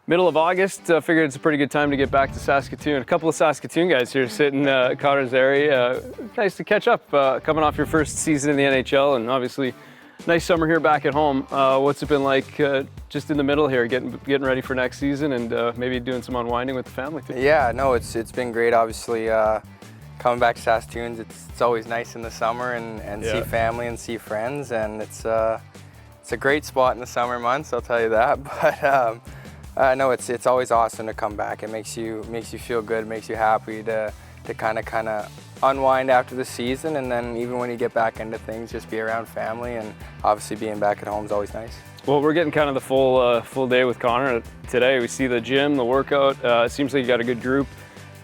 Middle of August, figured it's a pretty good time to get back to Saskatoon. A couple of Saskatoon guys here sitting at Cotter's area. Nice to catch up, coming off your first season in the NHL, and obviously nice summer here back at home. What's it been like just in the middle here, getting ready for next season and maybe doing some unwinding with the family too? Yeah, no, it's been great. Obviously, coming back to Saskatoon, it's always nice in the summer and see family and see friends, and it's a great spot in the summer months, I'll tell you that. But no, it's always awesome to come back. It makes you feel good, makes you happy to kind of unwind after the season, and then even when you get back into things, just be around family, and obviously being back at home is always nice. Well, we're getting kind of the full day with Connor today. We see the gym, the workout. It seems like you got a good group,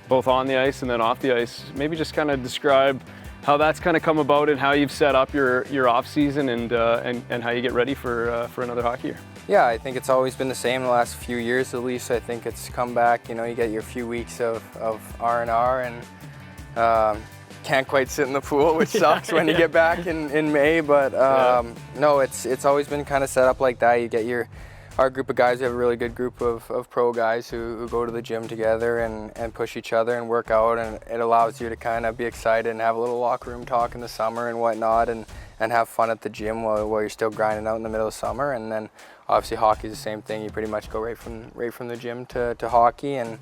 both on the ice and then off the ice. Maybe just kind of describe how that's kind of come about and how you've set up your off season and how you get ready for another hockey year. Yeah, I think it's always been the same the last few years at least. I think it's come back, you know, you get your few weeks of R&R and can't quite sit in the pool, which sucks when you get back in May, but no, it's always been kind of set up like that. You get our group of guys. We have a really good group of pro guys who go to the gym together and push each other and work out, and it allows you to kind of be excited and have a little locker room talk in the summer and whatnot, and have fun at the gym while you're still grinding out in the middle of summer. And then obviously hockey is the same thing. You pretty much go right from the gym to hockey, and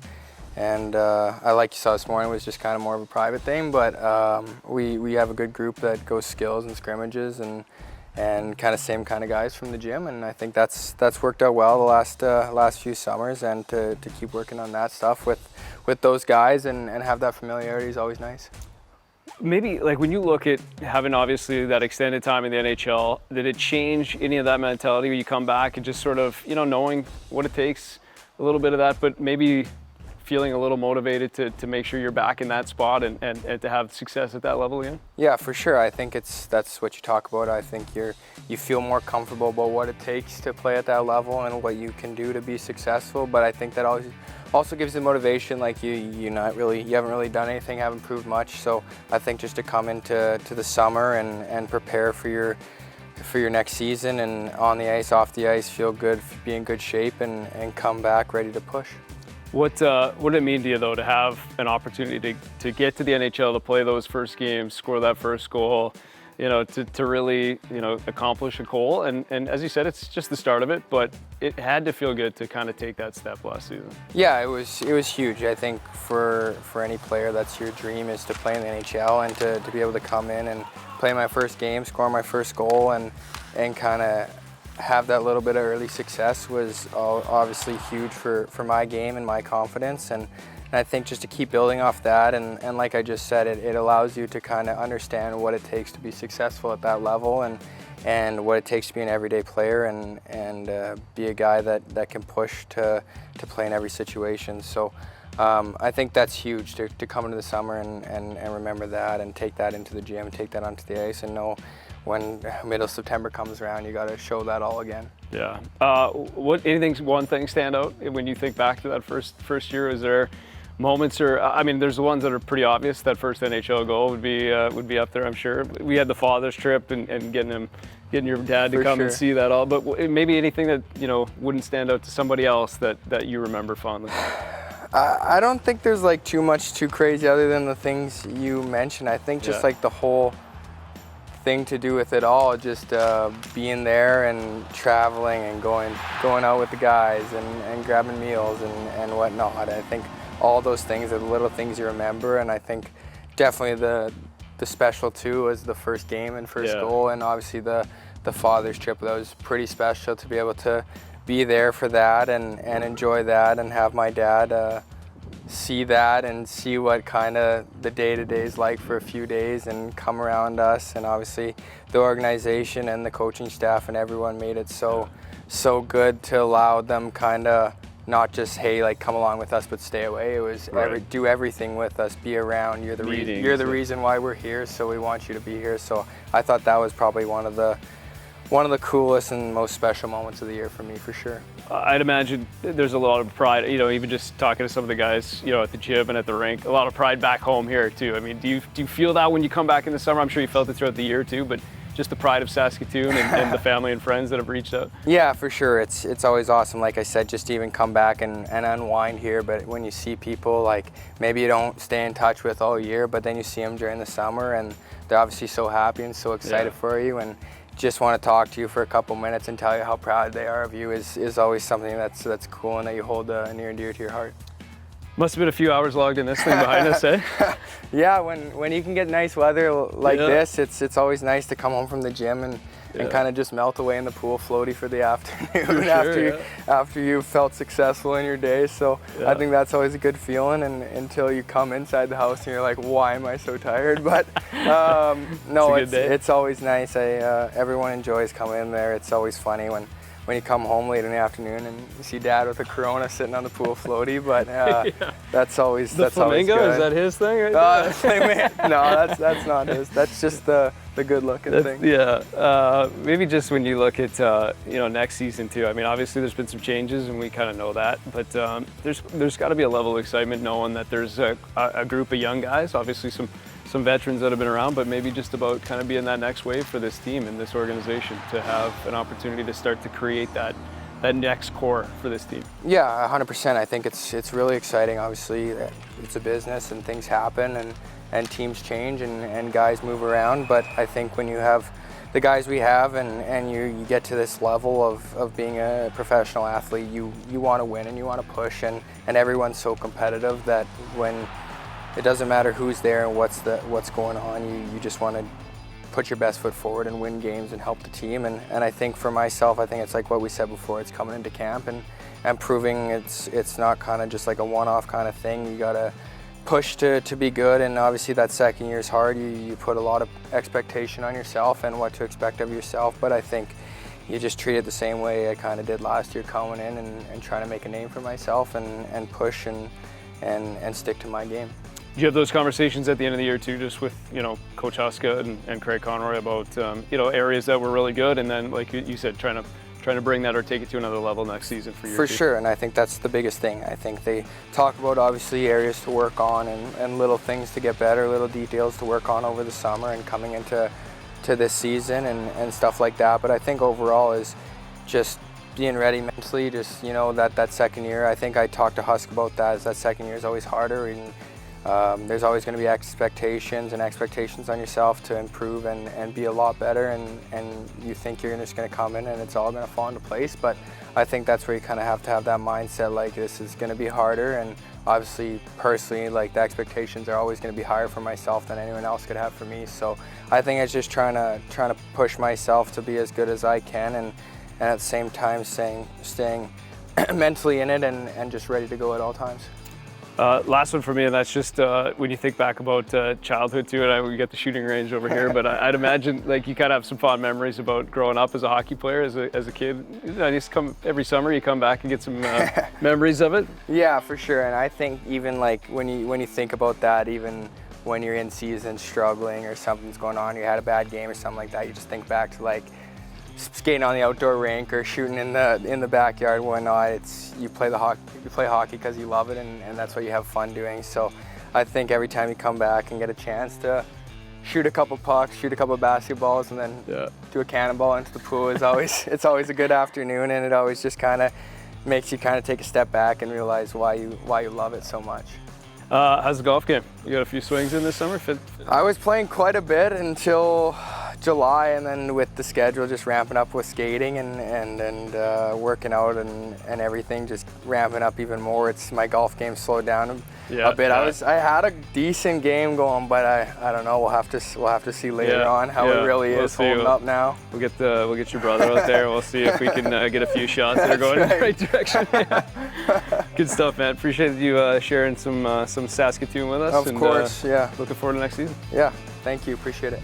I, like you saw this morning, was just kind of more of a private thing, but we have a good group that goes skills and scrimmages and kind of same kind of guys from the gym, and I think that's worked out well the last few summers, and to keep working on that stuff with those guys and have that familiarity is always nice. Maybe like when you look at having obviously that extended time in the NHL, did it change any of that mentality when you come back and just sort of, you know, knowing what it takes, a little bit of that, but maybe feeling a little motivated to make sure you're back in that spot and to have success at that level again? Yeah, for sure. I think that's what you talk about. I think you feel more comfortable about what it takes to play at that level and what you can do to be successful. But I think that also gives you motivation. Like you haven't really done anything, haven't proved much. So I think just to come into the summer and prepare for your next season, and on the ice, off the ice, feel good, be in good shape, and come back ready to push. What did it mean to you though to have an opportunity to get to the NHL, to play those first games, score that first goal, you know, to really, you know, accomplish a goal? And as you said, it's just the start of it, but it had to feel good to kind of take that step last season. Yeah, it was huge. I think for any player, that's your dream, is to play in the NHL, and to be able to come in and play my first game, score my first goal, and kind of have that little bit of early success was obviously huge for my game and my confidence, and I think just to keep building off that, and like I just said, it allows you to kind of understand what it takes to be successful at that level, and what it takes to be an everyday player, and be a guy that can push to play in every situation. So I think that's huge to come into the summer and remember that, and take that into the gym, take that onto the ice, and know when middle of September comes around, you got to show that all again. Yeah. One thing stand out when you think back to that first year? Is there moments, or I mean, there's the ones that are pretty obvious. That first NHL goal would be up there, I'm sure. We had the father's trip and getting your dad to come and see that all. But maybe anything that, you know, wouldn't stand out to somebody else that you remember fondly. I don't think there's like too crazy other than the things you mentioned. I think just like the whole thing to do with it all, just being there and traveling and going out with the guys and grabbing meals and whatnot. I think all those things are the little things you remember, and I think definitely the special too was the first game and first goal, and obviously the father's trip. That was pretty special to be able to be there for that and enjoy that, and have my dad see that and see what kind of the day-to-day is like for a few days, and come around us. And obviously the organization and the coaching staff and everyone made it so good to allow them kind of not just, hey, like come along with us but stay away. It was do everything with us, be around. You're the reason why we're here, so we want you to be here. So I thought that was probably one of the coolest and most special moments of the year for me, for sure. I'd imagine there's a lot of pride, you know, even just talking to some of the guys, you know, at the gym and at the rink, a lot of pride back home here too. I mean, do you feel that when you come back in the summer? I'm sure you felt it throughout the year too, but just the pride of Saskatoon and the family and friends that have reached out? Yeah, for sure. It's always awesome, like I said, just to even come back and unwind here. But when you see people, like, maybe you don't stay in touch with all year, but then you see them during the summer, and they're obviously so happy and so excited for you, and just want to talk to you for a couple minutes and tell you how proud they are of you is always something that's cool and that you hold near and dear to your heart. Must have been a few hours logged in this thing behind us, eh? Yeah, when you can get nice weather like this, it's always nice to come home from the gym and kind of just melt away in the pool floaty for the afternoon after you felt successful in your day. So I think that's always a good feeling, and until you come inside the house and you're like, why am I so tired? But no, it's always nice. Everyone enjoys coming in there. It's always funny when you come home late in the afternoon and you see Dad with a Corona sitting on the pool floaty, but that's always the flamingo, always good. Is that his thing right there? No, that's not his. That's just the good looking thing. Yeah, maybe just when you look at next season too. I mean, obviously there's been some changes and we kind of know that, but there's got to be a level of excitement knowing that there's a group of young guys, obviously some veterans that have been around, but maybe just about kind of being that next wave for this team and this organization to have an opportunity to start to create that next core for this team. Yeah, 100%. I think it's really exciting. Obviously, it's a business and things happen and teams change and guys move around. But I think when you have the guys we have and you get to this level of being a professional athlete, you want to win and you want to push, and everyone's so competitive that when it doesn't matter who's there and what's going on, you just want to put your best foot forward and win games and help the team. And I think for myself, I think it's like what we said before, it's coming into camp and proving it's not kind of just like a one-off kind of thing. You got to push to be good, and obviously that second year is hard. You put a lot of expectation on yourself and what to expect of yourself, but I think you just treat it the same way I kind of did last year, coming in and trying to make a name for myself and push and stick to my game. Do you have those conversations at the end of the year too, just with Coach Huska and Craig Conroy about areas that were really good, and then like you said, trying to bring that or take it to another level next season for you? For sure, and I think that's the biggest thing. I think they talk about obviously areas to work on and little things to get better, little details to work on over the summer and coming into this season and stuff like that. But I think overall is just being ready mentally. Just that second year. I think I talked to Husk about that. Is that second year is always harder, and there's always going to be expectations on yourself to improve and be a lot better, and you think you're just going to come in and it's all going to fall into place. But I think that's where you kind of have to have that mindset, like this is going to be harder, and obviously personally, like the expectations are always going to be higher for myself than anyone else could have for me. So I think it's just trying to push myself to be as good as I can, and at the same time staying mentally in it and just ready to go at all times. Last one for me, and that's just when you think back about childhood too, and we got the shooting range over here, but I'd imagine like you kind of have some fond memories about growing up as a hockey player as a kid. I used to come every summer, you come back and get some memories of it. Yeah, for sure, and I think even like when you think about that, even when you're in season struggling or something's going on, you had a bad game or something like that, you just think back to like skating on the outdoor rink or shooting in the backyard and whatnot. You play hockey because you love it, and that's what you have fun doing. So I think every time you come back and get a chance to shoot a couple pucks, shoot a couple basketballs, and then do a cannonball into the pool it's always a good afternoon, and it always just kind of makes you kind of take a step back and realize why you love it so much. How's the golf game? You got a few swings in this summer? I was playing quite a bit until July, and then with the schedule just ramping up with skating and working out and everything just ramping up even more, my golf game slowed down a bit. I had a decent game going, but I don't know. We'll have to see later on how it really is holding up now. We'll get your brother out there. We'll see if we can get a few shots that are going in the right direction. Good stuff, man. Appreciate you sharing some Saskatoon with us. Of course, yeah. Looking forward to next season. Yeah, thank you. Appreciate it.